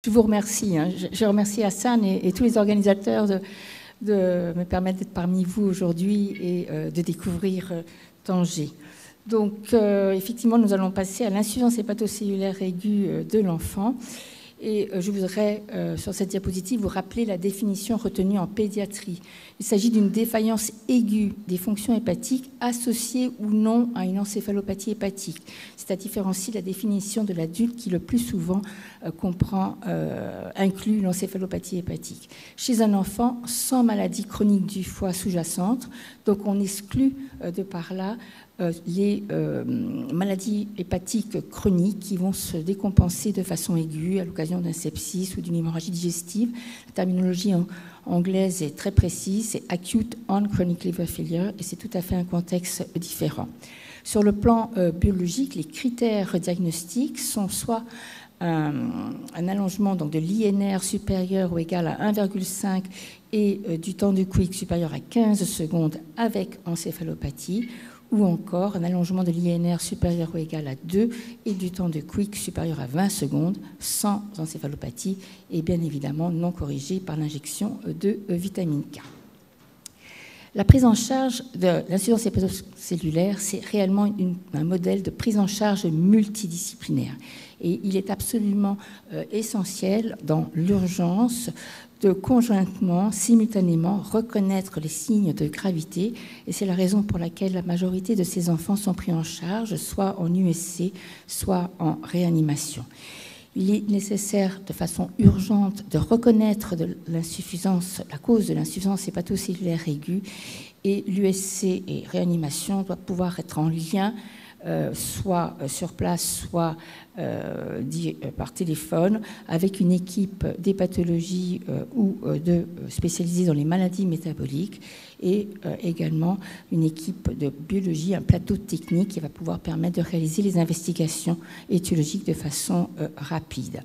Je vous remercie. Je remercie Hassan et tous les organisateurs de me permettre d'être parmi vous aujourd'hui et de découvrir Tanger. Donc, effectivement, nous allons passer à l'insuffisance hépatocellulaire aiguë de l'enfant. Et je voudrais, sur cette diapositive, vous rappeler la définition retenue en pédiatrie. Il s'agit d'une défaillance aiguë des fonctions hépatiques associée ou non à une encéphalopathie hépatique. C'est à différencier de la définition de l'adulte qui, le plus souvent, inclut l'encéphalopathie hépatique. Chez un enfant sans maladie chronique du foie sous-jacente, donc on exclut de par là les maladies hépatiques chroniques qui vont se décompenser de façon aiguë à l'occasion d'un sepsis ou d'une hémorragie digestive. La terminologie anglaise est très précise, c'est acute on chronic liver failure et c'est tout à fait un contexte différent. Sur le plan biologique, les critères diagnostiques sont soit un allongement donc, de l'INR supérieur ou égal à 1,5 et du temps de Quick supérieur à 15 secondes avec encéphalopathie, ou encore un allongement de l'INR supérieur ou égal à 2 et du temps de Quick supérieur à 20 secondes sans encéphalopathie et bien évidemment non corrigé par l'injection de vitamine K. La prise en charge de l'insuffisance hépatocellulaire, c'est réellement un modèle de prise en charge multidisciplinaire. Et il est absolument essentiel dans l'urgence de conjointement, simultanément, reconnaître les signes de gravité. Et c'est la raison pour laquelle la majorité de ces enfants sont pris en charge, soit en USC, soit en réanimation. Il est nécessaire de façon urgente de reconnaître la cause de l'insuffisance hépatocellulaire aiguë et l'USC et réanimation doivent pouvoir être en lien soit sur place, soit par téléphone, avec une équipe d'hépatologie ou spécialisée dans les maladies métaboliques et également une équipe de biologie, un plateau technique qui va pouvoir permettre de réaliser les investigations étiologiques de façon rapide.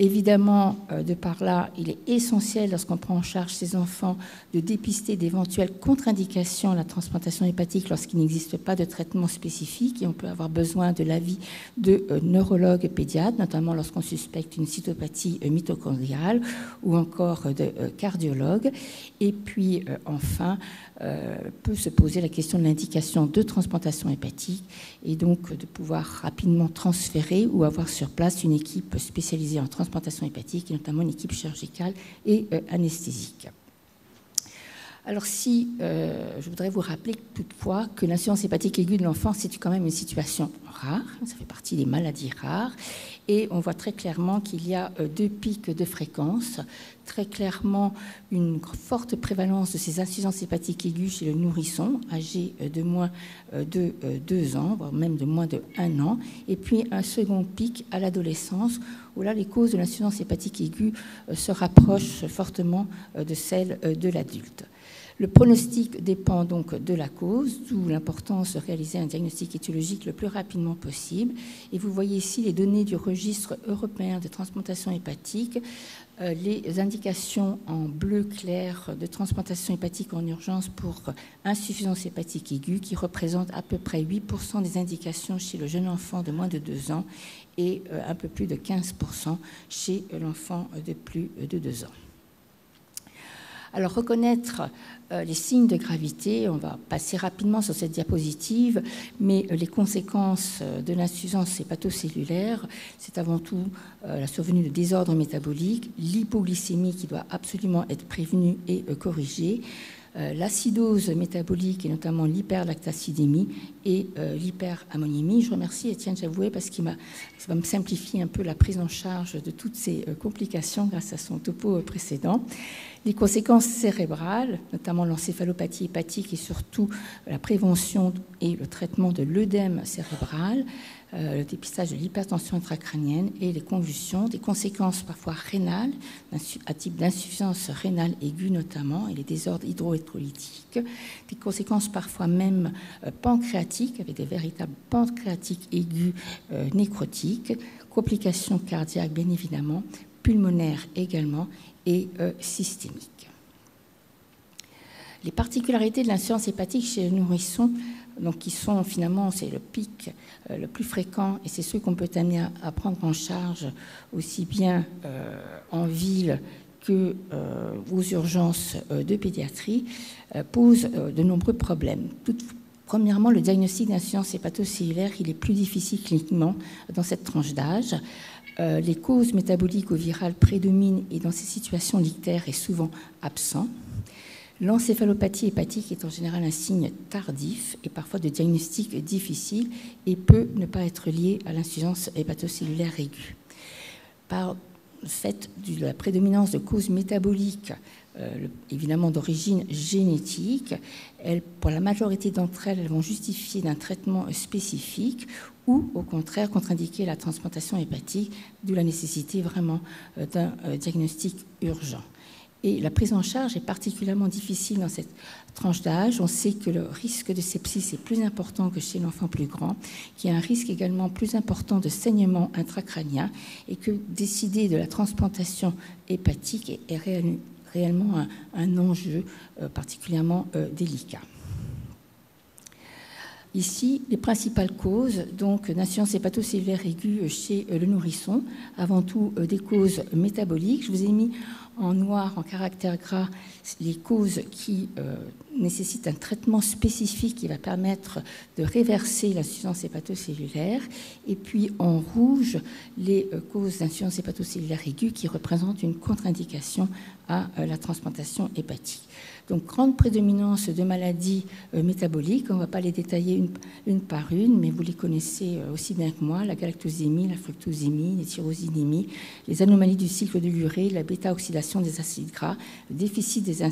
Évidemment, de par là, il est essentiel, lorsqu'on prend en charge ces enfants, de dépister d'éventuelles contre-indications à la transplantation hépatique lorsqu'il n'existe pas de traitement spécifique et on peut avoir besoin de l'avis de neurologues pédiatres, notamment lorsqu'on suspecte une cytopathie mitochondriale ou encore de cardiologues. Et puis, enfin, peut se poser la question de l'indication de transplantation hépatique et donc de pouvoir rapidement transférer ou avoir sur place une équipe spécialisée en transplantation hépatique et notamment une équipe chirurgicale et anesthésique. Alors je voudrais vous rappeler toutefois que l'insuffisance hépatique aiguë de l'enfant, c'est quand même une situation rare, ça fait partie des maladies rares, et on voit très clairement qu'il y a deux pics de fréquence, très clairement une forte prévalence de ces insuffisances hépatiques aiguës chez le nourrisson, âgé de moins de 2 ans, voire même de moins de 1 an, et puis un second pic à l'adolescence, où là les causes de l'insuffisance hépatique aiguë se rapprochent fortement de celles de l'adulte. Le pronostic dépend donc de la cause, d'où l'importance de réaliser un diagnostic étiologique le plus rapidement possible. Et vous voyez ici les données du registre européen de transplantation hépatique, les indications en bleu clair de transplantation hépatique en urgence pour insuffisance hépatique aiguë, qui représentent à peu près 8% des indications chez le jeune enfant de moins de 2 ans et un peu plus de 15% chez l'enfant de plus de 2 ans. Alors, reconnaître les signes de gravité, on va passer rapidement sur cette diapositive, mais les conséquences de l'insuffisance hépatocellulaire, c'est avant tout la survenue de désordres métaboliques, l'hypoglycémie qui doit absolument être prévenue et corrigée, l'acidose métabolique et notamment l'hyperlactacidémie et l'hyperammoniémie. Je remercie Étienne Javoué parce ça va me simplifier un peu la prise en charge de toutes ces complications grâce à son topo précédent. Les conséquences cérébrales, notamment l'encéphalopathie hépatique et surtout la prévention et le traitement de l'œdème cérébral, le dépistage de l'hypertension intracrânienne et les convulsions, des conséquences parfois rénales, à type d'insuffisance rénale aiguë notamment, et les désordres hydroélectrolytiques, des conséquences parfois même pancréatiques, avec des véritables pancréatiques aigus nécrotiques, complications cardiaques bien évidemment, pulmonaires également, et systémiques. Les particularités de l'insuffisance hépatique chez le nourrisson donc qui sont finalement, c'est le pic le plus fréquent, et c'est ceux qu'on peut amener à prendre en charge aussi bien en ville que aux urgences de pédiatrie, posent de nombreux problèmes. Premièrement, le diagnostic d'insuffisance hépatocellulaire, il est plus difficile cliniquement dans cette tranche d'âge. Les causes métaboliques ou virales prédominent et dans ces situations l'ictère est souvent absent. L'encéphalopathie hépatique est en général un signe tardif et parfois de diagnostic difficile et peut ne pas être lié à l'insuffisance hépatocellulaire aiguë. Par le fait de la prédominance de causes métaboliques, évidemment d'origine génétique, pour la majorité d'entre elles, elles vont justifier d'un traitement spécifique ou au contraire contre-indiquer la transplantation hépatique, d'où la nécessité vraiment d'un diagnostic urgent. Et la prise en charge est particulièrement difficile dans cette tranche d'âge. On sait que le risque de sepsis est plus important que chez l'enfant plus grand, qu'il y a un risque également plus important de saignement intracrânien et que décider de la transplantation hépatique est réellement un enjeu particulièrement délicat. Ici, les principales causes d'insuffisance hépatocellulaire aiguë chez le nourrisson, avant tout des causes métaboliques. Je vous ai mis en noir, en caractère gras, les causes qui nécessitent un traitement spécifique qui va permettre de réverser l'insuffisance hépatocellulaire. Et puis en rouge, les causes d'insuffisance hépatocellulaire aiguë qui représentent une contre-indication à la transplantation hépatique. Donc, grande prédominance de maladies métaboliques. On ne va pas les détailler une par une, mais vous les connaissez aussi bien que moi. La galactosémie, la fructosémie, les tyrosinémies, les anomalies du cycle de l'urée, la bêta-oxydation des acides gras, le déficit des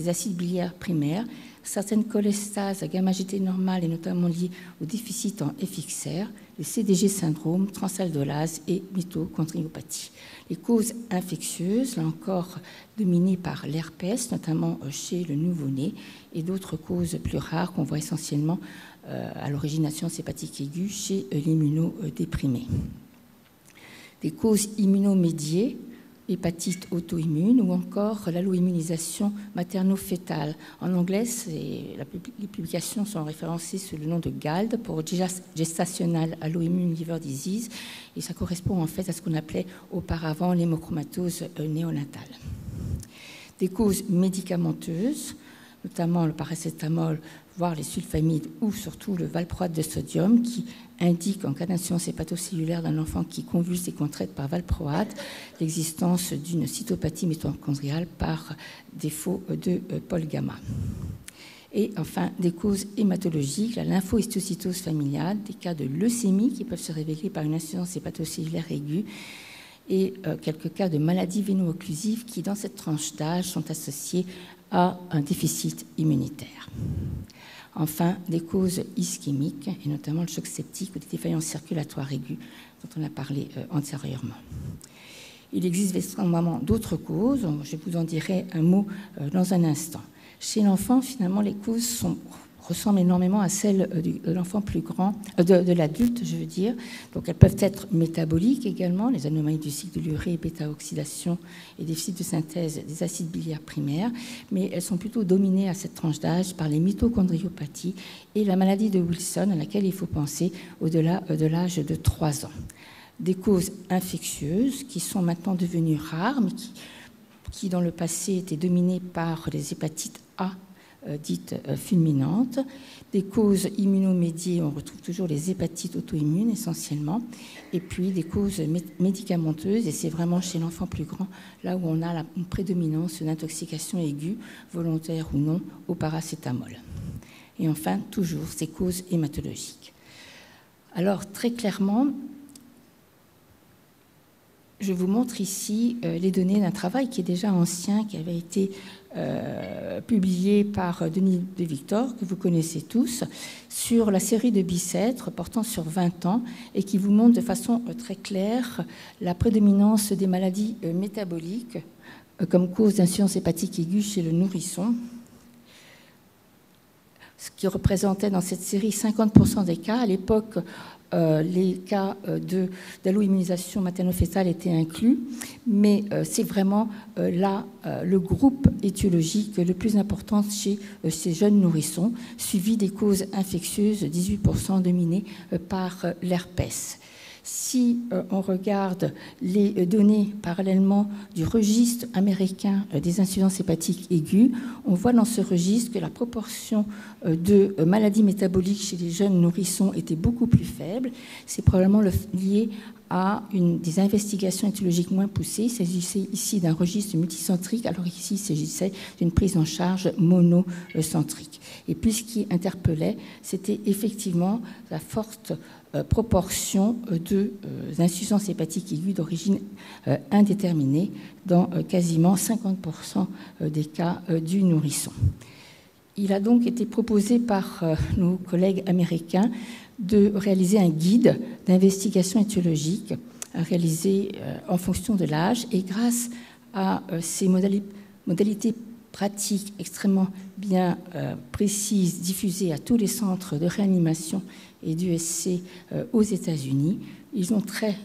acides biliaires primaires, certaines cholestases à gamma-GT normale et notamment liées au déficit en FXR, le CDG syndrome, transaldolase et mitochondriopathie. Les causes infectieuses, là encore dominées par l'herpès, notamment chez le nouveau-né, et d'autres causes plus rares qu'on voit essentiellement à l'origine d'insuffisance hépatique aiguë chez l'immunodéprimé. Des causes immunomédiées, hépatite auto-immune ou encore l'alloimmunisation materno-fétale. En anglais, les publications sont référencées sous le nom de GALD pour Gestational Alloimmune Liver Disease et ça correspond en fait à ce qu'on appelait auparavant l'hémochromatose néonatale. Des causes médicamenteuses, notamment le paracétamol, voire les sulfamides ou surtout le valproate de sodium qui indique en cas d'insuffisance hépatocellulaire d'un enfant qui convulse et qu'on traite par valproate l'existence d'une cytopathie mitochondriale par défaut de pôle gamma. Et enfin, des causes hématologiques, la lymphohistiocytose familiale, des cas de leucémie qui peuvent se révéler par une insuffisance hépatocellulaire aiguë et quelques cas de maladies véno-occlusives qui, dans cette tranche d'âge, sont associés à un déficit immunitaire. Enfin, des causes ischémiques, et notamment le choc septique ou des défaillances circulatoires aiguës dont on a parlé antérieurement. Il existe vraiment d'autres causes, je vous en dirai un mot dans un instant. Chez l'enfant, finalement, les causes ressemblent énormément à celles de l'enfant plus grand, de l'adulte, je veux dire. Donc, elles peuvent être métaboliques également, les anomalies du cycle de l'urée, bêta-oxydation et déficit de synthèse des acides biliaires primaires, mais elles sont plutôt dominées à cette tranche d'âge par les mitochondriopathies et la maladie de Wilson, à laquelle il faut penser au-delà de l'âge de 3 ans. Des causes infectieuses qui sont maintenant devenues rares, mais qui dans le passé étaient dominées par les hépatites A, dites fulminantes. Des causes immunomédiées, on retrouve toujours les hépatites auto-immunes essentiellement, et puis des causes médicamenteuses, et c'est vraiment chez l'enfant plus grand, là où on a une prédominance d'intoxication aiguë, volontaire ou non, au paracétamol. Et enfin, toujours ces causes hématologiques. Alors, très clairement, je vous montre ici les données d'un travail qui est déjà ancien, qui avait été publié par Denis de Victor, que vous connaissez tous, sur la série de Bicêtre portant sur 20 ans et qui vous montre de façon très claire la prédominance des maladies métaboliques comme cause d'insuffisance hépatique aiguë chez le nourrisson, ce qui représentait dans cette série 50% des cas. À l'époque, les cas d'alloimmunisation materno-fétale étaient inclus, mais c'est vraiment là le groupe étiologique le plus important chez ces jeunes nourrissons, suivi des causes infectieuses, 18% dominées par l'herpès. Si on regarde les données parallèlement du registre américain des insuffisances hépatiques aiguës, on voit dans ce registre que la proportion de maladies métaboliques chez les jeunes nourrissons était beaucoup plus faible. C'est probablement lié à des investigations étiologiques moins poussées. Il s'agissait ici d'un registre multicentrique, alors ici il s'agissait d'une prise en charge monocentrique. Et puis ce qui interpellait, c'était effectivement la forte proportion d'insuffisance hépatique aiguë d'origine indéterminée dans quasiment 50% des cas du nourrisson. Il a donc été proposé par nos collègues américains de réaliser un guide d'investigation étiologique réalisé en fonction de l'âge, et grâce à ces modalités pratiques extrêmement bien précises diffusées à tous les centres de réanimation et d'USC aux États-Unis, ils ont très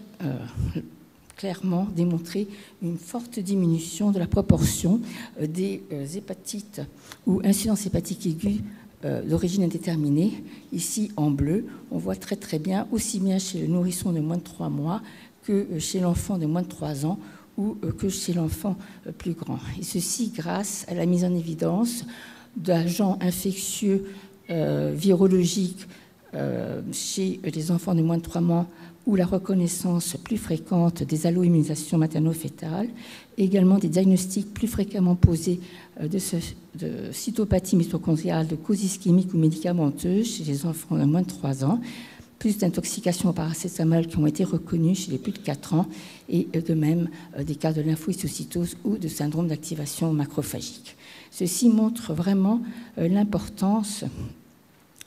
clairement démontré une forte diminution de la proportion des hépatites ou insuffisances hépatiques aiguës d'origine indéterminée. Ici en bleu, on voit très très bien, aussi bien chez le nourrisson de moins de 3 mois que chez l'enfant de moins de 3 ans ou que chez l'enfant plus grand. Et ceci grâce à la mise en évidence d'agents infectieux virologiques chez les enfants de moins de 3 mois, ou la reconnaissance plus fréquente des alloimmunisations materno-fétales, également des diagnostics plus fréquemment posés de cytopathie mitochondriale, de cause ischémique ou médicamenteuse chez les enfants de moins de 3 ans, plus d'intoxications au paracétamol qui ont été reconnues chez les plus de 4 ans, et de même des cas de lymphohistiocytose ou de syndrome d'activation macrophagique. Ceci montre vraiment l'importance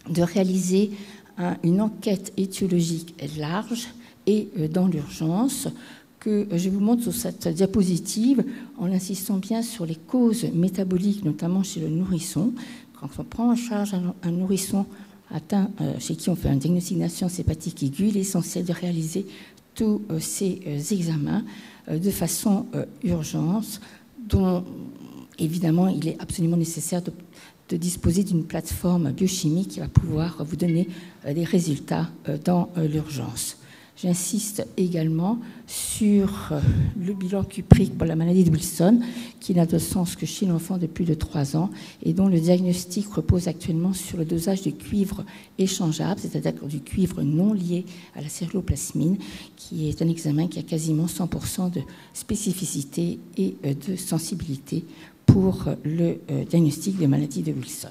de réaliser une enquête étiologique large et dans l'urgence, que je vous montre sur cette diapositive en insistant bien sur les causes métaboliques, notamment chez le nourrisson. Quand on prend en charge un nourrisson atteint, chez qui on fait un diagnostic d'insuffisance hépatique aiguë, il est essentiel de réaliser tous ces examens de façon urgente, dont évidemment il est absolument nécessaire de disposer d'une plateforme biochimique qui va pouvoir vous donner des résultats dans l'urgence. J'insiste également sur le bilan cuprique pour la maladie de Wilson, qui n'a de sens que chez l'enfant de plus de 3 ans et dont le diagnostic repose actuellement sur le dosage de cuivre échangeable, c'est-à-dire du cuivre non lié à la cérulloplasmine, qui est un examen qui a quasiment 100% de spécificité et de sensibilité pour le diagnostic de maladie de Wilson.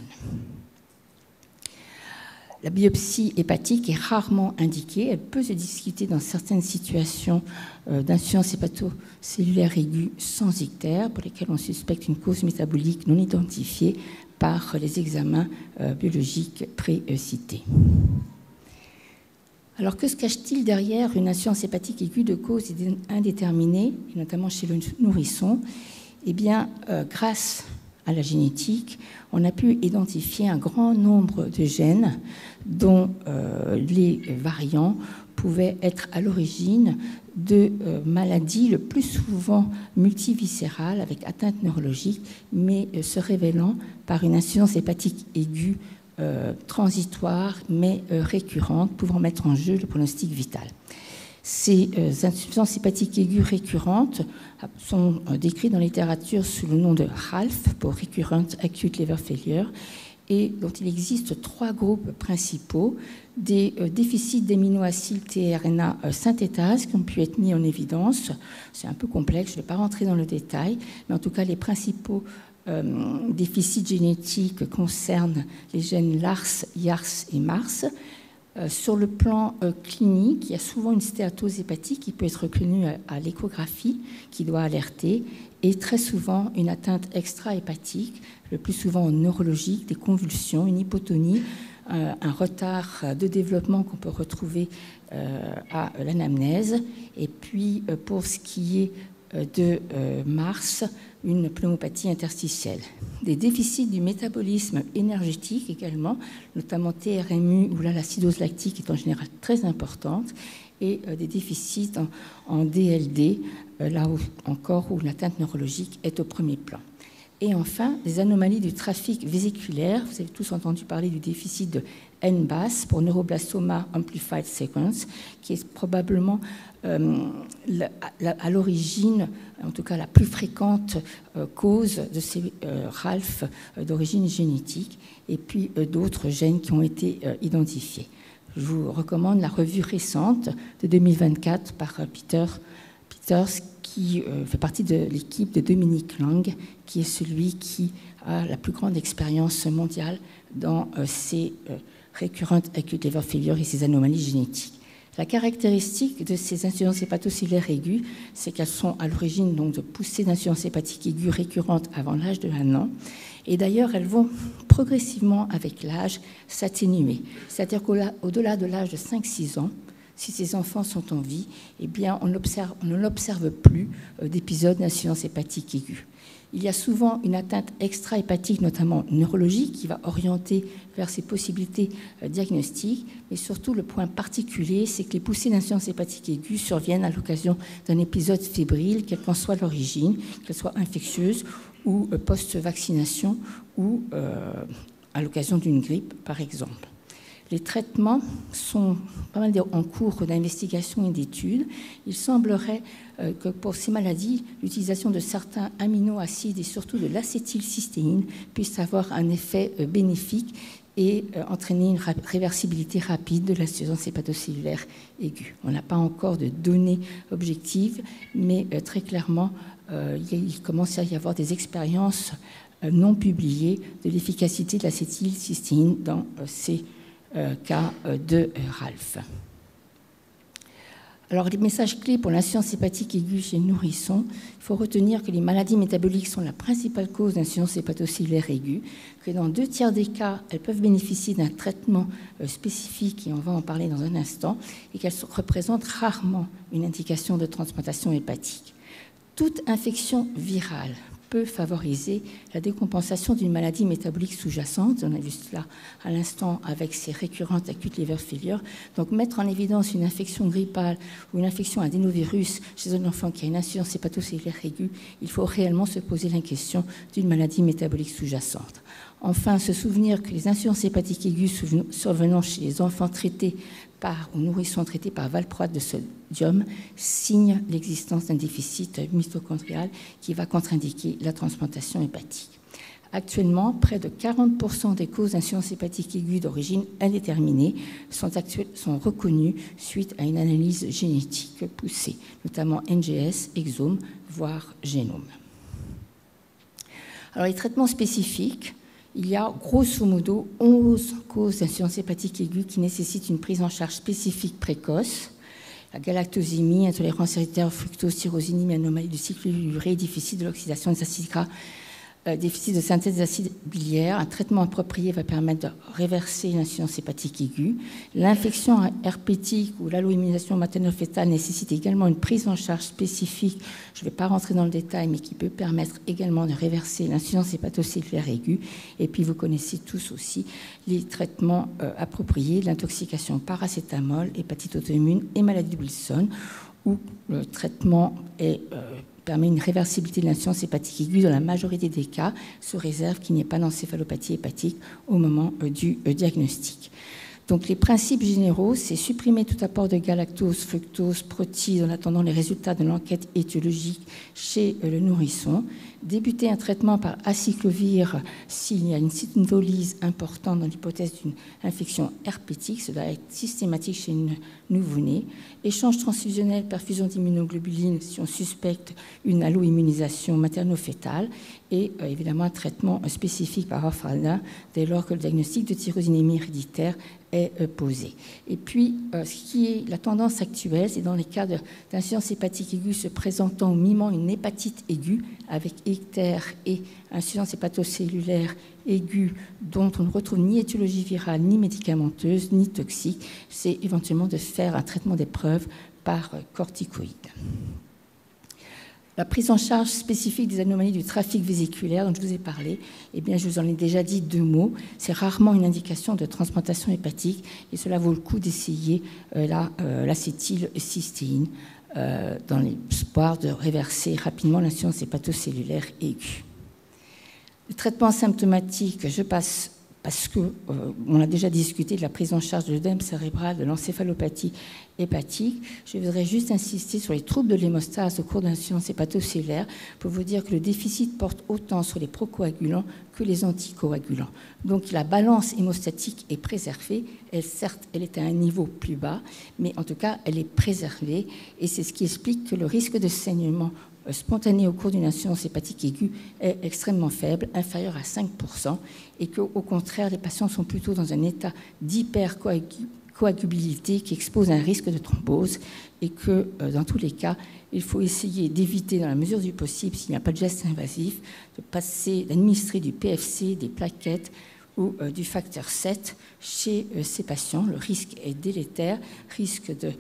La biopsie hépatique est rarement indiquée. Elle peut se discuter dans certaines situations d'insuffisance hépatocellulaire aiguë sans ictère, pour lesquelles on suspecte une cause métabolique non identifiée par les examens biologiques précités. Alors, que se cache-t-il derrière une insuffisance hépatique aiguë de cause indéterminée, et notamment chez le nourrisson? Eh bien, grâce à la génétique, on a pu identifier un grand nombre de gènes dont les variants pouvaient être à l'origine de maladies le plus souvent multiviscérales avec atteinte neurologique, mais se révélant par une insuffisance hépatique aiguë transitoire mais récurrente, pouvant mettre en jeu le pronostic vital. Ces insuffisances hépatiques aiguës récurrentes sont décrites dans la littérature sous le nom de RALF, pour Recurrent Acute Liver Failure, et dont il existe 3 groupes principaux: des déficits d'aminoacides tRNA synthétase qui ont pu être mis en évidence. C'est un peu complexe, je ne vais pas rentrer dans le détail, mais en tout cas les principaux déficits génétiques concernent les gènes LARS, YARS et MARS. Sur le plan clinique, il y a souvent une stéatose hépatique qui peut être reconnue à l'échographie, qui doit alerter, et très souvent une atteinte extra-hépatique, le plus souvent neurologique, des convulsions, une hypotonie, un retard de développement qu'on peut retrouver à l'anamnèse. Et puis, pour ce qui est de mars, une pneumopathie interstitielle. Des déficits du métabolisme énergétique également, notamment TRMU, où là l'acidose lactique est en général très importante, et des déficits en DLD, là encore où l'atteinte neurologique est au premier plan. Et enfin, des anomalies du trafic vésiculaire. Vous avez tous entendu parler du déficit de NBAS pour Neuroblastoma Amplified Sequence, qui est probablement à l'origine, en tout cas la plus fréquente cause de ces RALF d'origine génétique, et puis d'autres gènes qui ont été identifiés. Je vous recommande la revue récente de 2024 par Peters, qui fait partie de l'équipe de Dominique Lang, qui est celui qui a la plus grande expérience mondiale dans ces récurrentes acute liver failure et ces anomalies génétiques. La caractéristique de ces insuffisances hépatocellulaires aiguës, c'est qu'elles sont à l'origine donc de poussées d'insuffisance hépatique aiguë récurrentes avant l'âge de 1 an. Et d'ailleurs, elles vont progressivement, avec l'âge, s'atténuer. C'est-à-dire qu'au-delà de l'âge de 5-6 ans, si ces enfants sont en vie, eh bien, on ne l'observe plus d'épisodes d'insuffisance hépatique aiguë. Il y a souvent une atteinte extra-hépatique, notamment neurologique, qui va orienter vers ces possibilités diagnostiques. Mais surtout, le point particulier, c'est que les poussées d'insuffisance hépatique aiguë surviennent à l'occasion d'un épisode fébrile, quelle qu'en soit l'origine, qu'elle soit infectieuse ou post-vaccination ou à l'occasion d'une grippe, par exemple. Les traitements sont pas mal en cours d'investigation et d'études. Il semblerait que pour ces maladies, l'utilisation de certains aminoacides et surtout de l'acétylcystéine puisse avoir un effet bénéfique et entraîner une réversibilité rapide de l'insuffisance hépatocellulaire aiguë. On n'a pas encore de données objectives, mais très clairement, il commence à y avoir des expériences non publiées de l'efficacité de l'acétylcystéine dans ces cas de RALF. Alors, les messages clés pour l'insuffisance hépatique aiguë chez le nourrisson, il faut retenir que les maladies métaboliques sont la principale cause d'insuffisance hépatocellulaire aiguë, que dans 2 tiers des cas, elles peuvent bénéficier d'un traitement spécifique, et on va en parler dans un instant, et qu'elles représentent rarement une indication de transplantation hépatique. Toute infection virale peut favoriser la décompensation d'une maladie métabolique sous-jacente. On a vu cela à l'instant avec ces récurrentes acute liver failure. Donc, mettre en évidence une infection grippale ou une infection à adénovirus chez un enfant qui a une insuffisance hépatocellulaire aiguë, il faut réellement se poser la question d'une maladie métabolique sous-jacente. Enfin, se souvenir que les insuffisances hépatiques aiguës survenant chez les enfants traités ou nourrissons traités par valproate de sodium signent l'existence d'un déficit mitochondrial qui va contre-indiquer la transplantation hépatique. Actuellement, près de 40% des causes d'insuffisance hépatique aiguë d'origine indéterminée sont reconnues suite à une analyse génétique poussée, notamment NGS, exome, voire génome. Alors, les traitements spécifiques, il y a grosso modo 11 causes d'insuffisance hépatique aiguë qui nécessitent une prise en charge spécifique précoce. La galactosémie, intolérance héréditaire au fructose, tyrosinémie, anomalie du cycle de l'urée, déficit de l'oxydation des acides gras, déficit de synthèse des acides biliaires. Un traitement approprié va permettre de réverser l'insuffisance hépatique aiguë. L'infection herpétique ou l'alloimmunisation materno-fétale nécessite également une prise en charge spécifique. Je ne vais pas rentrer dans le détail, mais qui peut permettre également de réverser l'insuffisance hépatocellulaire aiguë. Et puis, vous connaissez tous aussi les traitements appropriés, l'intoxication paracétamol, hépatite auto-immune et maladie de Wilson, où le traitement permet une réversibilité de l'insuffisance hépatique aiguë dans la majorité des cas, sous réserve qu'il n'y ait pas d'encéphalopathie hépatique au moment du diagnostic. Donc, les principes généraux, c'est supprimer tout apport de galactose, fructose, protéines en attendant les résultats de l'enquête étiologique chez le nourrisson. Débuter un traitement par acyclovir s'il y a une syntholyse importante dans l'hypothèse d'une infection herpétique. Cela doit être systématique chez une nouveau-né. Échange transfusionnel, perfusion d'immunoglobulines si on suspecte une alloimmunisation materno-fétale. Et évidemment un traitement spécifique par Orfalin dès lors que le diagnostic de tyrosinémie héréditaire est posé. Et puis, ce qui est la tendance actuelle, c'est dans les cas d'insuffisance hépatique aiguë se présentant ou mimant une hépatite aiguë avec ictère et insuffisance hépatocellulaire aiguë dont on ne retrouve ni étiologie virale, ni médicamenteuse, ni toxique, c'est éventuellement de faire un traitement d'épreuve par corticoïde. La prise en charge spécifique des anomalies du trafic vésiculaire dont je vous ai parlé, eh bien, je vous en ai déjà dit 2 mots. C'est rarement une indication de transplantation hépatique et cela vaut le coup d'essayer l'acétylcystéine dans l'espoir de réverser rapidement l'insuffisance hépatocellulaire aiguë. Le traitement symptomatique, je passe parce qu'on a déjà discuté de la prise en charge de l'œdème cérébral, de l'encéphalopathie hépatique. Je voudrais juste insister sur les troubles de l'hémostase au cours de l'insuffisance hépatocellulaire pour vous dire que le déficit porte autant sur les procoagulants que les anticoagulants. Donc la balance hémostatique est préservée. Certes, elle est à un niveau plus bas, mais en tout cas, elle est préservée. Et c'est ce qui explique que le risque de saignement spontané au cours d'une insuffisance hépatique aiguë est extrêmement faible, inférieur à 5%, et qu'au contraire, les patients sont plutôt dans un état d'hypercoagulabilité qui expose à un risque de thrombose, et que dans tous les cas, il faut essayer d'éviter, dans la mesure du possible, s'il n'y a pas de geste invasif, d'administrer du PFC, des plaquettes ou du facteur 7 chez ces patients. Le risque est délétère, risque de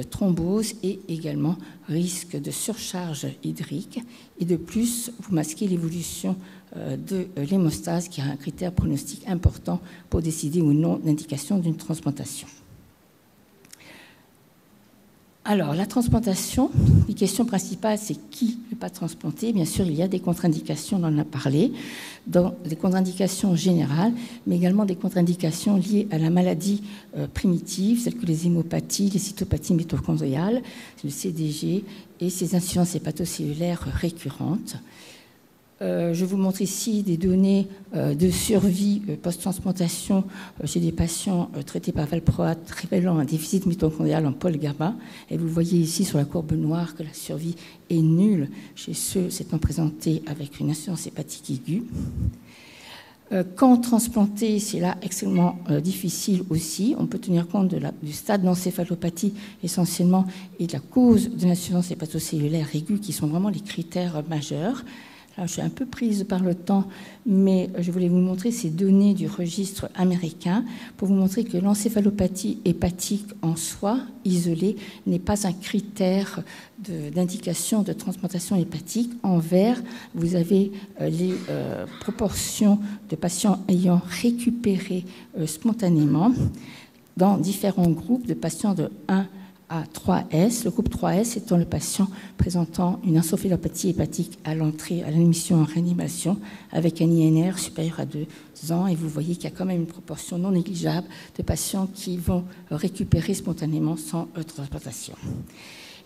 thrombose et également risque de surcharge hydrique. Et de plus, vous masquez l'évolution de l'hémostase, qui est un critère pronostique important pour décider ou non d'indication d'une transplantation. Alors, la transplantation, la question principale, c'est qui ne peut pas transplanter. Bien sûr, il y a des contre-indications, on en a parlé, dans des contre-indications générales, mais également des contre-indications liées à la maladie primitive, telles que les hémopathies, les cytopathies mitochondriales, le CDG et ces insuffisances hépatocellulaires récurrentes. Je vous montre ici des données de survie post-transplantation chez des patients traités par valproate révélant un déficit mitochondrial en pôle gamma. Et vous voyez ici sur la courbe noire que la survie est nulle chez ceux s'étant présentés avec une insuffisance hépatique aiguë. Quand transplanter, c'est là extrêmement difficile aussi. On peut tenir compte du stade d'encéphalopathie essentiellement et de la cause de l'insuffisance hépatocellulaire aiguë qui sont vraiment les critères majeurs. Alors, je suis un peu prise par le temps, mais je voulais vous montrer ces données du registre américain pour vous montrer que l'encéphalopathie hépatique en soi, isolée, n'est pas un critère d'indication de transplantation hépatique. En vert, vous avez les proportions de patients ayant récupéré spontanément dans différents groupes de patients de 1 à 3S, le groupe 3S étant le patient présentant une encéphalopathie hépatique à l'entrée, à l'admission en réanimation, avec un INR supérieur à 2 ans. Et vous voyez qu'il y a quand même une proportion non négligeable de patients qui vont récupérer spontanément sans transplantation.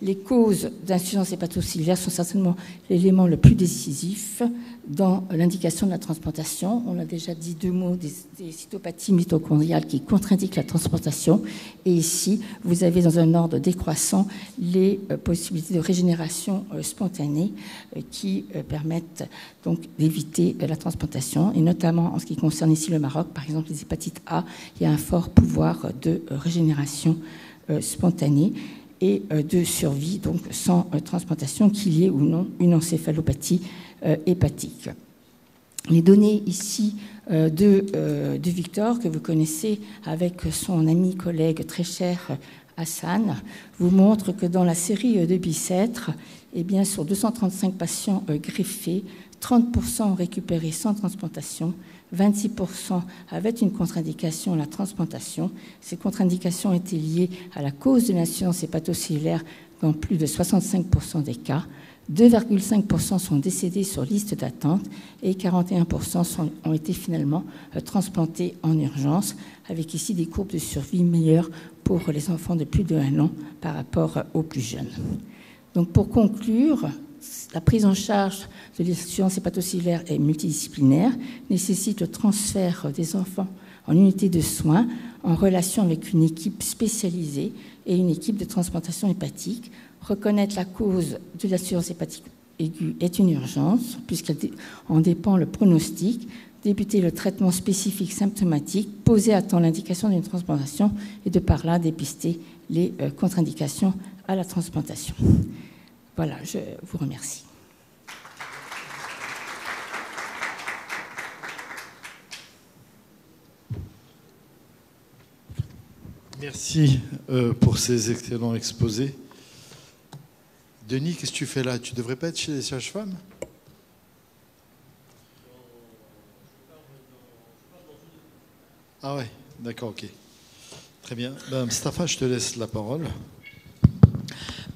Les causes d'insuffisance hépatocellulaire sont certainement l'élément le plus décisif dans l'indication de la transplantation. On a déjà dit 2 mots des cytopathies mitochondriales qui contre-indiquent la transplantation. Et ici, vous avez dans un ordre décroissant les possibilités de régénération spontanée qui permettent donc d'éviter la transplantation. Et notamment en ce qui concerne ici le Maroc, par exemple les hépatites A, il y a un fort pouvoir de régénération spontanée et de survie, donc sans transplantation, qu'il y ait ou non une encéphalopathie hépatique. Les données ici de Victor, que vous connaissez avec son ami, collègue très cher Hassan, vous montrent que dans la série de Bicêtre, eh bien, sur 235 patients greffés, 30% ont récupéré sans transplantation, 26% avaient une contre-indication à la transplantation. Ces contre-indications étaient liées à la cause de l'insuffisance hépatocellulaire dans plus de 65% des cas. 2,5% sont décédés sur liste d'attente et 41% ont été finalement transplantés en urgence, avec ici des courbes de survie meilleures pour les enfants de plus de 1 an par rapport aux plus jeunes. Donc pour conclure, la prise en charge de l'insuffisance hépatocellulaire est multidisciplinaire, nécessite le transfert des enfants en unité de soins en relation avec une équipe spécialisée et une équipe de transplantation hépatique. Reconnaître la cause de l'insuffisance hépatique aiguë est une urgence, puisqu'en dépend le pronostic. Débuter le traitement spécifique symptomatique, poser à temps l'indication d'une transplantation et de par là dépister les contre-indications à la transplantation. Voilà, je vous remercie. Merci pour ces excellents exposés. Denis, qu'est-ce que tu fais là? Tu devrais pas être chez les sages-femmes? Ah ouais, d'accord, ok. Très bien. Ben, Mustapha, je te laisse la parole.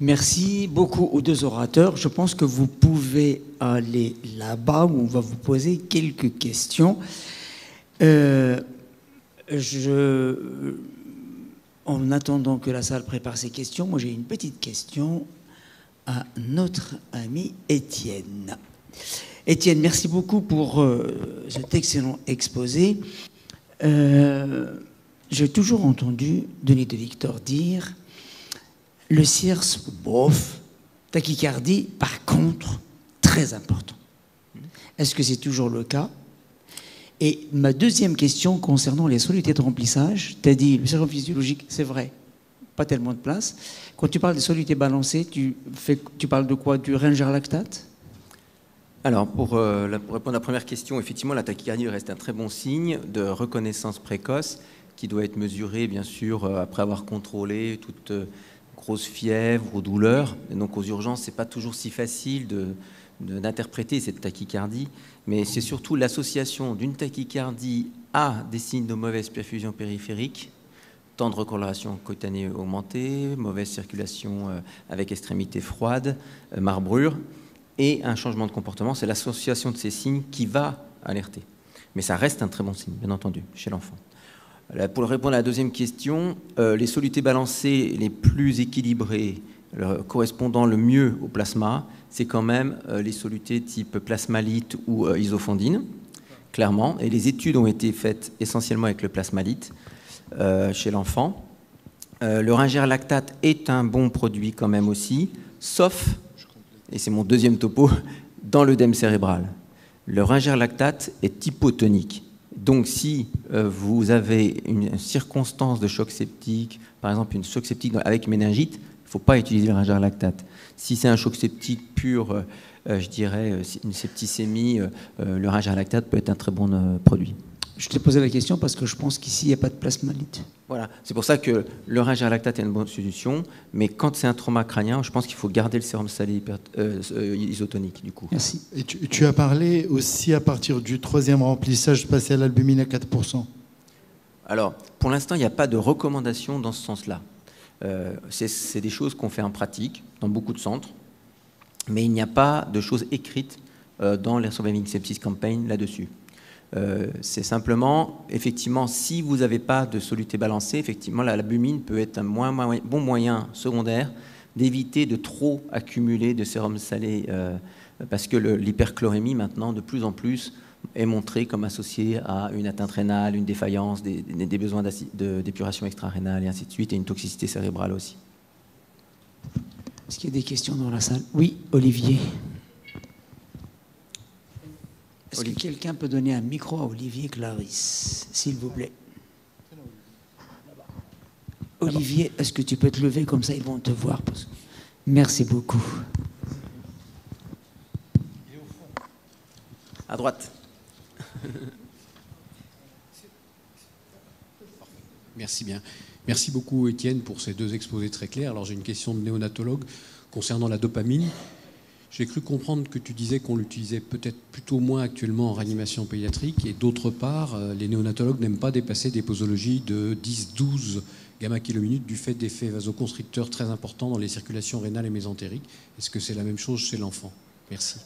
Merci beaucoup aux deux orateurs. Je pense que vous pouvez aller là-bas où on va vous poser quelques questions. En attendant que la salle prépare ses questions, moi j'ai une petite question à notre ami Étienne. Étienne, merci beaucoup pour cet excellent exposé. J'ai toujours entendu Denis de Victor dire le CIRS, bof, tachycardie, par contre, très important. Est-ce que c'est toujours le cas? Et ma deuxième question concernant les solutés de remplissage, tu as dit le sérum physiologique, c'est vrai, pas tellement de place. Quand tu parles des solutés balancées, tu parles de quoi? Du Ringer lactate? Alors, pour répondre à la première question, effectivement, la tachycardie reste un très bon signe de reconnaissance précoce qui doit être mesuré, bien sûr, après avoir contrôlé toute grosse fièvre ou douleur. Et donc, aux urgences, ce n'est pas toujours si facile d'interpréter cette tachycardie, mais c'est surtout l'association d'une tachycardie à des signes de mauvaise perfusion périphérique, temps de recoloration cutanée augmenté, mauvaise circulation avec extrémité froide, marbrure, et un changement de comportement. C'est l'association de ces signes qui va alerter. Mais ça reste un très bon signe, bien entendu, chez l'enfant. Pour répondre à la deuxième question, les solutés balancées les plus équilibrées, correspondant le mieux au plasma, c'est quand même les solutés type plasmalite ou isofondine, clairement. Et les études ont été faites essentiellement avec le plasmalite chez l'enfant. Le Ringer lactate est un bon produit quand même aussi, sauf, et c'est mon deuxième topo, dans l'œdème cérébral. Le Ringer lactate est hypotonique. Donc, si vous avez une circonstance de choc septique, par exemple une choc septique avec méningite, il ne faut pas utiliser le Ringer lactate. Si c'est un choc septique pur, je dirais une septicémie, le Ringer lactate peut être un très bon produit. Je t'ai posé la question parce que je pense qu'ici, il n'y a pas de plasmalite. Voilà, c'est pour ça que le Ringer lactate est une bonne solution, mais quand c'est un trauma crânien, je pense qu'il faut garder le sérum salé isotonique, du coup. Merci. Et tu as parlé aussi à partir du 3e remplissage de passer à l'albumine à 4%. Alors, pour l'instant, il n'y a pas de recommandation dans ce sens-là. C'est des choses qu'on fait en pratique dans beaucoup de centres, mais il n'y a pas de choses écrites dans les Surviving Sepsis Campaign là-dessus. C'est simplement, effectivement, si vous n'avez pas de soluté balancée, effectivement, l'albumine peut être un bon moyen secondaire d'éviter de trop accumuler de sérum salé, parce que l'hyperchlorémie, maintenant, de plus en plus, est montrée comme associée à une atteinte rénale, une défaillance, des besoins d'épuration extra-rénale, et ainsi de suite, et une toxicité cérébrale aussi. Est-ce qu'il y a des questions dans la salle? Oui, Olivier. Est-ce que quelqu'un peut donner un micro à Olivier Clarisse, s'il vous plaît? Olivier, est-ce que tu peux te lever comme ça, ils vont te voir. Merci beaucoup. À droite. Merci bien. Merci beaucoup, Étienne, pour ces deux exposés très clairs. Alors, j'ai une question de néonatologue concernant la dopamine. J'ai cru comprendre que tu disais qu'on l'utilisait peut-être plutôt moins actuellement en réanimation pédiatrique, et d'autre part, les néonatologues n'aiment pas dépasser des posologies de 10-12 gamma-kilominutes du fait d'effets vasoconstricteurs très importants dans les circulations rénales et mésentériques. Est-ce que c'est la même chose chez l'enfant? Merci.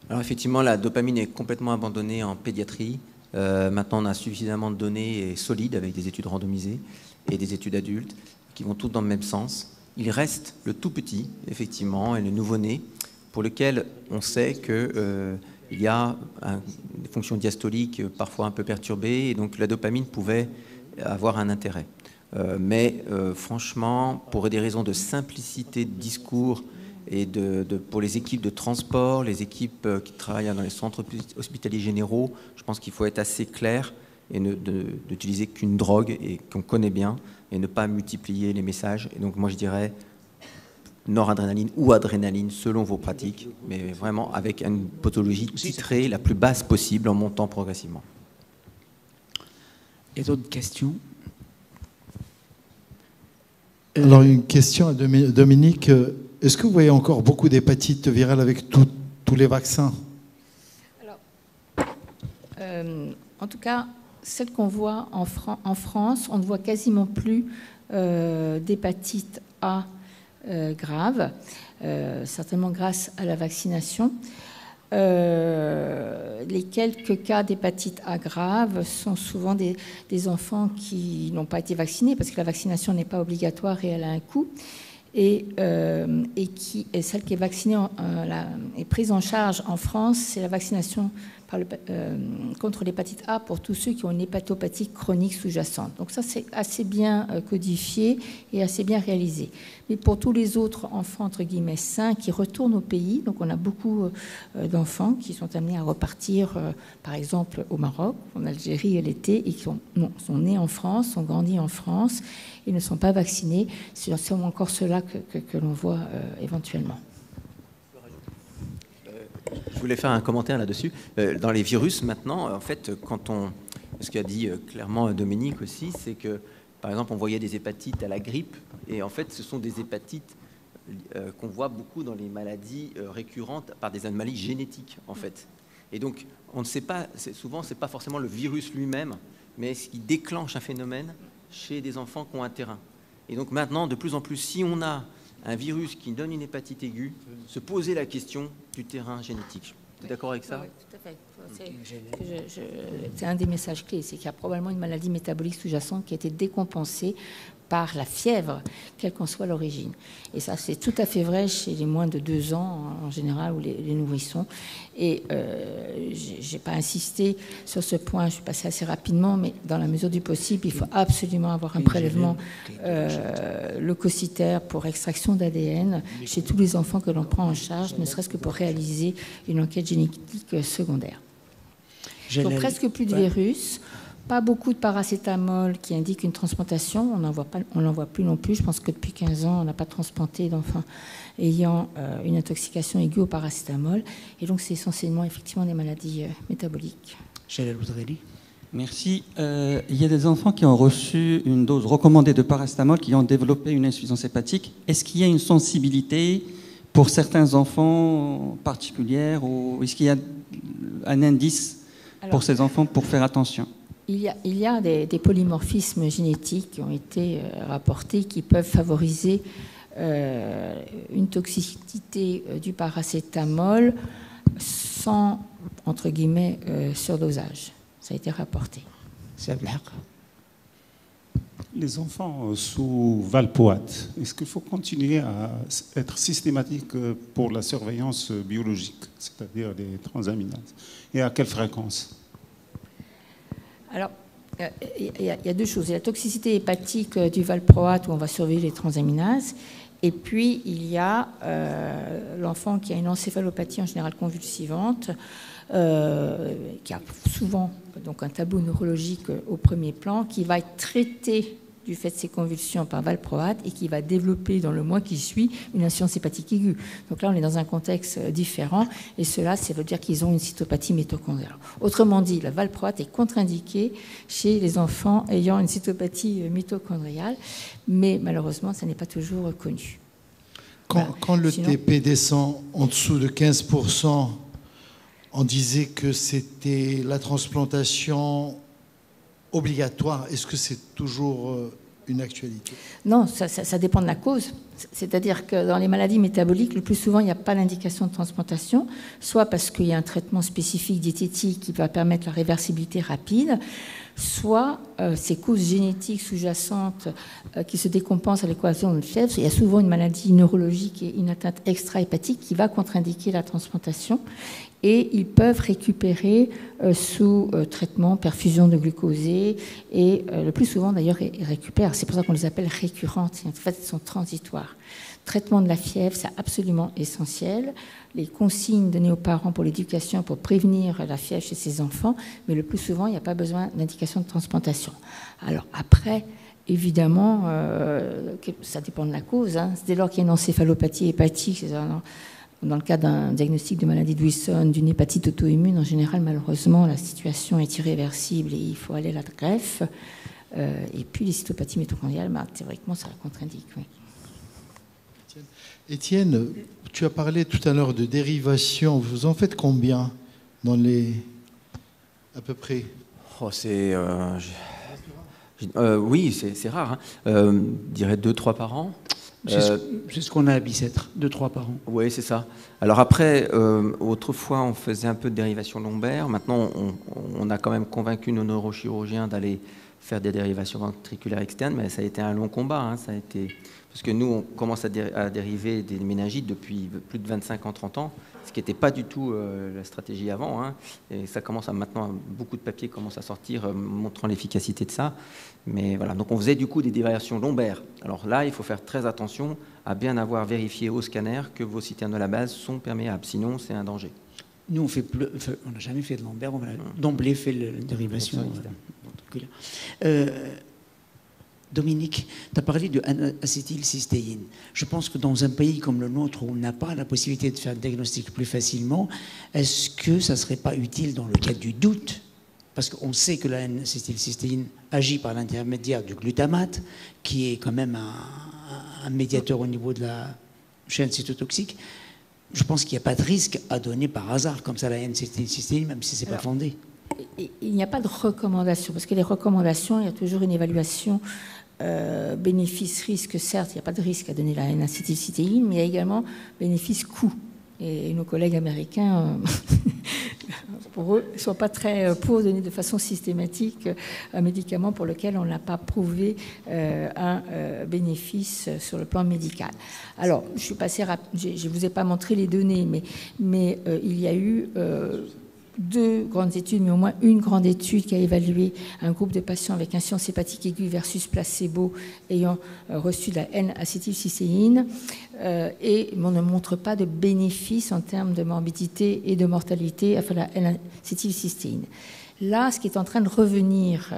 Alors effectivement, la dopamine est complètement abandonnée en pédiatrie. Maintenant, on a suffisamment de données solides avec des études randomisées et des études adultes qui vont toutes dans le même sens. Il reste le tout petit, effectivement, et le nouveau-né, pour lequel on sait qu'il y a des fonctions diastoliques parfois un peu perturbées, et donc la dopamine pouvait avoir un intérêt. Mais franchement, pour des raisons de simplicité de discours et pour les équipes de transport, les équipes qui travaillent dans les centres hospitaliers généraux, je pense qu'il faut être assez clair et d'utiliser qu'une drogue et qu'on connaît bien, et ne pas multiplier les messages. Et donc moi je dirais noradrénaline ou adrénaline selon vos pratiques, mais vraiment avec une pathologie titrée la plus basse possible en montant progressivement. Et d'autres questions? Alors une question à Dominique. est-ce que vous voyez encore beaucoup d'hépatites virales avec tous les vaccins? En tout cas, celle qu'on voit en France, on ne voit quasiment plus d'hépatite A grave, certainement grâce à la vaccination. Les quelques cas d'hépatite A grave sont souvent des enfants qui n'ont pas été vaccinés parce que la vaccination n'est pas obligatoire et elle a un coût. Et celle qui est vaccinée est prise en charge en France, c'est la vaccination contre l'hépatite A pour tous ceux qui ont une hépatopathie chronique sous-jacente. Donc ça, c'est assez bien codifié et assez bien réalisé. Mais pour tous les autres enfants, entre guillemets, sains, qui retournent au pays, donc on a beaucoup d'enfants qui sont amenés à repartir, par exemple, au Maroc, en Algérie l'été, et qui sont nés en France, ont grandi en France, et ne sont pas vaccinés. C'est encore ceux-là que l'on voit éventuellement. Je voulais faire un commentaire là-dessus. Dans les virus, maintenant, en fait, ce qu'a dit clairement Dominique aussi, c'est que, par exemple, on voyait des hépatites à la grippe, et en fait, ce sont des hépatites qu'on voit beaucoup dans les maladies récurrentes par des anomalies génétiques, en fait. Et donc, on ne sait pas, souvent, c'est pas forcément le virus lui-même, mais ce qui déclenche un phénomène chez des enfants qui ont un terrain. Et donc maintenant, de plus en plus, si on a un virus qui donne une hépatite aiguë, se poser la question du terrain génétique. Vous êtes d'accord avec ça? Oui, tout à fait. C'est un des messages clés, c'est qu'il y a probablement une maladie métabolique sous-jacente qui a été décompensée par la fièvre, quelle qu'en soit l'origine. Et ça, c'est tout à fait vrai chez les moins de 2 ans, en général, ou les nourrissons. Et je n'ai pas insisté sur ce point, je suis passée assez rapidement, mais dans la mesure du possible, il faut absolument avoir un prélèvement leucocytaire pour extraction d'ADN chez tous les enfants que l'on prend en charge, ne serait-ce que pour réaliser une enquête génétique secondaire. Donc presque plus de virus. Pas beaucoup de paracétamol qui indique une transplantation. On n'en voit plus non plus. Je pense que depuis 15 ans, on n'a pas transplanté d'enfants ayant une intoxication aiguë au paracétamol. Et donc, c'est essentiellement, effectivement, des maladies métaboliques. Jalal Oudraili. Merci. Il y a des enfants qui ont reçu une dose recommandée de paracétamol qui ont développé une insuffisance hépatique. Est-ce qu'il y a une sensibilité pour certains enfants particulière ou est-ce qu'il y a un indice pour ces enfants pour faire attention? Il y a des polymorphismes génétiques qui ont été rapportés qui peuvent favoriser une toxicité du paracétamol sans, entre guillemets, surdosage. Ça a été rapporté. C'est bien. Les enfants sous valproate, est-ce qu'il faut continuer à être systématique pour la surveillance biologique, c'est-à-dire les transaminases? Et à quelle fréquence? Alors, il y a 2 choses. Il y a la toxicité hépatique du valproate où on va surveiller les transaminases. Et puis, il y a l'enfant qui a une encéphalopathie en général convulsivante, qui a souvent donc, un tableau neurologique au premier plan, qui va être traité du fait de ses convulsions par valproate et qui va développer dans le mois qui suit une insuffisance hépatique aiguë. Donc là, on est dans un contexte différent et cela, ça veut dire qu'ils ont une cytopathie mitochondriale. Autrement dit, la valproate est contre-indiquée chez les enfants ayant une cytopathie mitochondriale, mais malheureusement, ça n'est pas toujours connu. Quand le TP descend en dessous de 15%, on disait que c'était la transplantation obligatoire. Est-ce que c'est toujours une actualité? Non, ça dépend de la cause. C'est-à-dire que dans les maladies métaboliques, le plus souvent, il n'y a pas l'indication de transplantation, soit parce qu'il y a un traitement spécifique diététique qui va permettre la réversibilité rapide, soit ces causes génétiques sous-jacentes qui se décompensent à l'équation de fièvre. Il y a souvent une maladie neurologique et une atteinte extra-hépatique qui va contre-indiquer la transplantation. Et ils peuvent récupérer sous traitement, perfusion de glucosés, et le plus souvent d'ailleurs ils récupèrent. C'est pour ça qu'on les appelle récurrentes. En fait, elles sont transitoires. Traitement de la fièvre, c'est absolument essentiel. Les consignes données aux parents pour l'éducation, pour prévenir la fièvre chez ces enfants, mais le plus souvent, il n'y a pas besoin d'indication de transplantation. Alors après, évidemment, ça dépend de la cause. Hein. Dès lors qu'il y a une encéphalopathie hépatique, dans le cas d'un diagnostic de maladie de Wilson, d'une hépatite auto-immune, en général, malheureusement, la situation est irréversible et il faut aller à la greffe. Et puis les cytopathies mitochondriales, théoriquement, ça la contre-indique. Oui. Étienne, tu as parlé tout à l'heure de dérivation. Vous en faites combien dans les... à peu près? Oui, c'est rare. Je dirais 2-3 par an. C'est ce qu'on a à Bicêtre, 2-3 par an. Oui, c'est ça. Alors après, autrefois, on faisait un peu de dérivation lombaire. Maintenant, on a quand même convaincu nos neurochirurgiens d'aller faire des dérivations ventriculaires externes, mais ça a été un long combat. Hein. Ça a été... Parce que nous, on commence à dériver des méningites depuis plus de 25 ans, 30 ans, ce qui n'était pas du tout la stratégie avant. Hein. Et ça commence maintenant, beaucoup de papiers commencent à sortir montrant l'efficacité de ça. Mais voilà, donc on faisait du coup des dérivations lombaires. Alors là, il faut faire très attention à bien avoir vérifié au scanner que vos citernes de la base sont perméables, sinon c'est un danger. Nous, on n'a jamais fait de lombaire, on a d'emblée fait la dérivation ventriculaire. Dominique, tu as parlé de acétylcystéine. Je pense que dans un pays comme le nôtre, où on n'a pas la possibilité de faire un diagnostic plus facilement, est-ce que ça ne serait pas utile dans le cas du doute? Parce qu'on sait que la N-acétylcystéine agit par l'intermédiaire du glutamate, qui est quand même un médiateur au niveau de la chaîne cytotoxique. Je pense qu'il n'y a pas de risque à donner par hasard comme ça la N-acétylcystéine, même si ce n'est pas fondé. Il n'y a pas de recommandation, parce que les recommandations, il y a toujours une évaluation bénéfice-risque. Certes, il n'y a pas de risque à donner la N-acétylcystéine, mais il y a également bénéfice-coût. Et nos collègues américains, pour eux, ne sont pas très pour donner de façon systématique un médicament pour lequel on n'a pas prouvé un bénéfice sur le plan médical. Alors, je suis passée je ne vous ai pas montré les données, mais il y a eu... 2 grandes études, mais au moins une grande étude qui a évalué un groupe de patients avec insuffisance hépatique aiguë versus placebo ayant reçu de la N-acétylcystéine et on ne montre pas de bénéfice en termes de morbidité et de mortalité à la N-acétylcystéine. Là, ce qui est en train de revenir,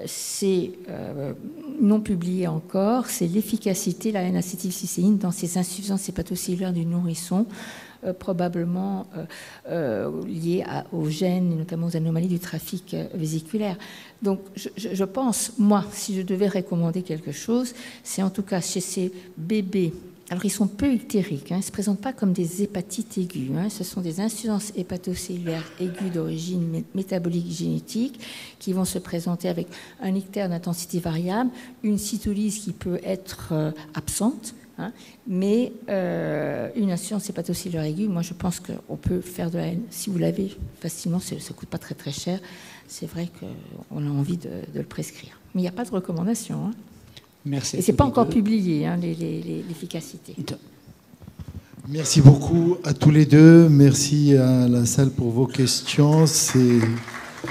c'est non publié encore, c'est l'efficacité de la N-acétylcystéine dans ces insuffisances hépatocellulaires du nourrisson, probablement liées aux gènes, et notamment aux anomalies du trafic vésiculaire. Donc je pense, moi, si je devais recommander quelque chose, c'est en tout cas chez ces bébés, alors ils sont peu ictériques, ils ne se présentent pas comme des hépatites aiguës, ce sont des insuffisances hépatocellulaires aiguës d'origine métabolique génétique qui vont se présenter avec un ictère d'intensité variable, une cytolyse qui peut être absente, mais une insuffisance hépatocellulaire aiguë, moi je pense qu'on peut faire de la N. Si vous l'avez facilement, ça ne coûte pas très très cher. C'est vrai qu'on a envie de le prescrire. Mais il n'y a pas de recommandation. Merci. Et ce n'est pas encore publié, l'efficacité. Merci beaucoup à tous les deux. Merci à la salle pour vos questions.